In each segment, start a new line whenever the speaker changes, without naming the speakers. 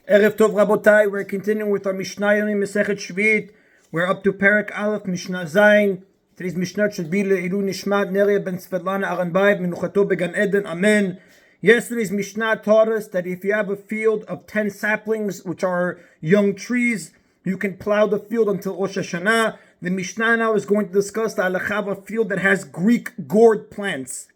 Erev Tov Rabotai, we're continuing with our Mishna Yomi Masechet Sheviit. We're up to Perek Aleph, Mishnah Zayin. Today's Mishnah should be Le'ilu Nishmat Neria ben Svetlana Aranbayv Menuchato Began Eden. Amen. Yesterday's Mishnah taught us that if you have a field of 10 saplings, which are young trees, you can plow the field until Rosh Hashanah. The Mishnah now is going to discuss the halakha of a field that has Greek gourd plants.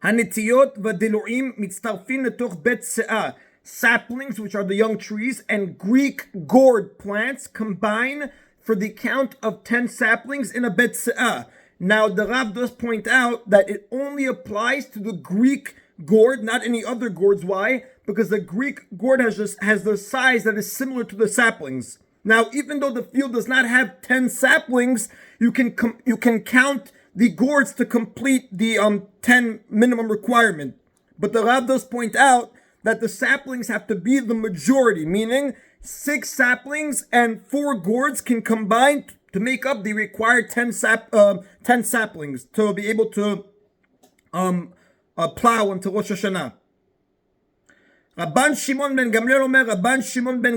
Hanitiyot v'dilu'im mitztarfin letoch bet se'ah. Saplings, which are the young trees, and Greek gourd plants combine for the count of 10 saplings in a bet se'ah. Now, the Rav does point out that it only applies to the Greek gourd, not any other gourds. Why? Because the Greek gourd has the size that is similar to the saplings. Now, even though the field does not have 10 saplings, you can count the gourds to complete the 10 minimum requirement. But the Rav does point out that the saplings have to be the majority, meaning 6 saplings and 4 gourds can combine to make up the required 10 saplings to be able to plow until Rosh Hashanah. Rabban Shimon ben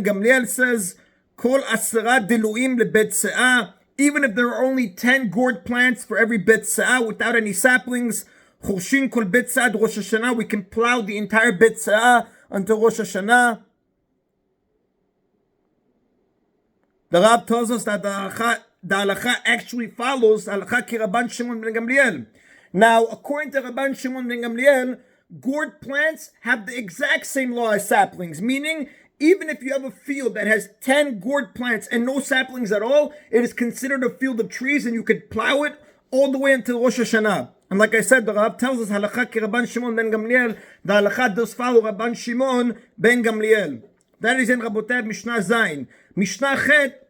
Gamliel says, Kol asara diluim lebet se'ah. Even if there are only 10 gourd plants for every bet se'ah without any saplings, Choshin kol bet se'ah Rosh Hashanah, we can plow the entire bet se'ah until Rosh Hashanah. The Rab tells us that the halakha actually follows halakha ki Rabban Shimon ben Gamliel. Now, according to Rabban Shimon ben Gamliel, gourd plants have the exact same law as saplings, meaning even if you have a field that has 10 gourd plants and no saplings at all, it is considered a field of trees and you could plow it all the way until Rosh Hashanah. And like I said, the Rav tells us, halakha ki Rabban Shimon ben Gamliel, the halakha does follow Rabban Shimon ben Gamliel. That is in Rabotai Mishnah Zayin. Mishnah Chet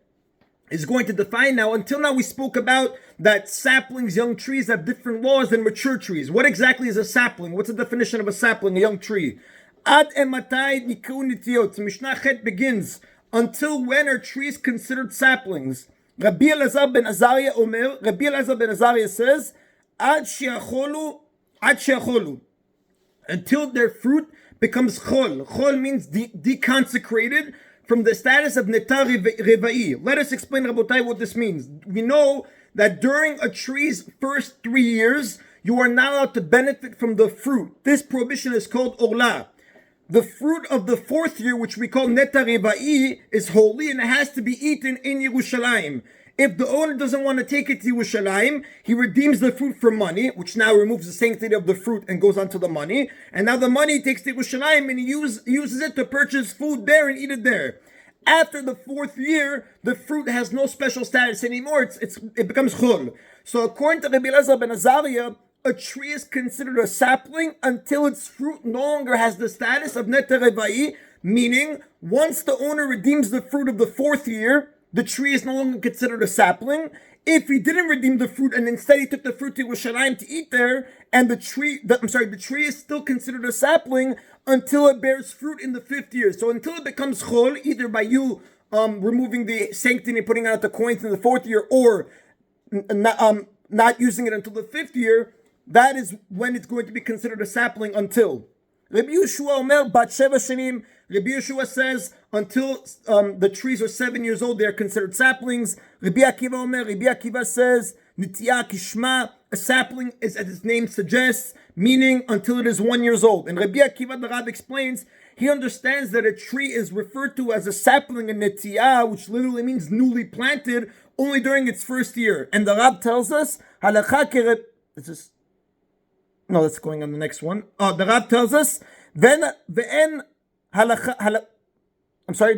is going to define now. Until now we spoke about that saplings, young trees have different laws than mature trees. What exactly is a sapling? What's the definition of a sapling, a young tree? Ad ematai nikru nitiyot. So Mishnah Chet begins, until when are trees considered saplings? Rabbi Elazar ben Azariah Omer, Rabbi Elazar ben Azariah says, Ad she'acholu, until their fruit becomes chol. Chol means deconsecrated from the status of netar reva'i. Let us explain, Rabotai, what this means. We know that during a tree's first 3 years, you are not allowed to benefit from the fruit. This prohibition is called orla. The fruit of the 4th year, which we call netar reva'i, is holy and it has to be eaten in Yerushalayim. If the owner doesn't want to take it to Yerushalayim, he redeems the fruit for money, which now removes the sanctity of the fruit and goes on to the money. And now the money he takes to Yerushalayim and he uses it to purchase food there and eat it there. After the 4th year, the fruit has no special status anymore. It becomes chol. So according to Rabbi Elazar ben Azariah, a tree is considered a sapling until its fruit no longer has the status of netar reva'i, meaning once the owner redeems the fruit of the 4th year, the tree is no longer considered a sapling. If he didn't redeem the fruit and instead he took the fruit to Yerushalayim to eat there, and the tree is still considered a sapling until it bears fruit in the 5th year. So until it becomes chol, either by you removing the sanctity and putting out the coins in the 4th year, or not using it until the 5th year, that is when it's going to be considered a sapling until. Rabbi Yeshua Omer bat sheva shanim. Rabbi Yeshua says until the trees are 7 years old, they are considered saplings. Rabbi Akiva Omer. Rabbi Akiva says nitiyah kishma. A sapling is, as its name suggests, meaning until it is 1 year old. And Rabbi Akiva, the Rav, explains he understands that a tree is referred to as a sapling in nitiyah, which literally means newly planted, only during its 1st year. And the Rav tells us halakha keret. No, that's going on the next one. The Rab tells us, the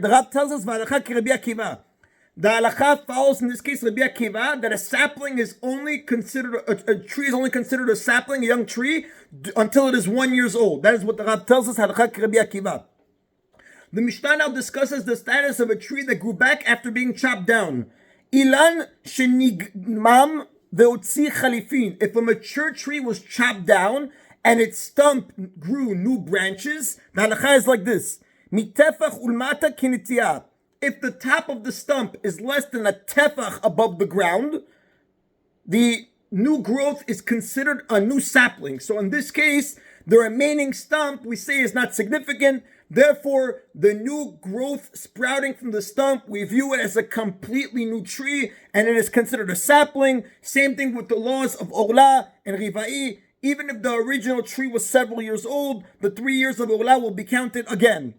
Rab tells us, v'halakha ki Rabbi Akiva. The halakha follows in this case Rabbi Akiva, that a sapling is only considered, a tree is only considered a sapling, a young tree, until it is 1 year old. That is what the Rab tells us, halakha ki Rabbi Akiva. The Mishnah now discusses the status of a tree that grew back after being chopped down. Ilan shenigmam ve'otzi chalifin. If a mature tree was chopped down and its stump grew new branches, the halakha is like this. Mitefach ulmata kinitiyah. If the top of the stump is less than a tefach above the ground, the new growth is considered a new sapling. So in this case, The remaining stump we say is not significant. Therefore, the new growth sprouting from the stump, we view it as a completely new tree, and it is considered a sapling. Same thing with the laws of Ola and Rivai. Even if the original tree was several years old, the 3 years of Ola will be counted again.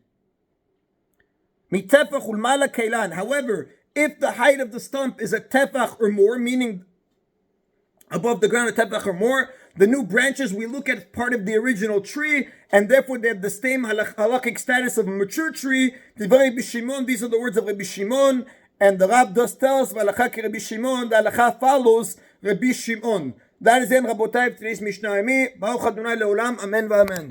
However, if the height of the stump is a tefach or more, meaning above the ground a tefach or more, the new branches we look at part of the original tree, and therefore they have the same halachic status of a mature tree. These are the words of Rabbi Shimon, and the Rab does tell us, Rabbi Shimon, the halacha follows Rabbi Shimon. That is in Rabotai, today's Mishna Yomi. Baruch Adonai leolam, amen v'amen.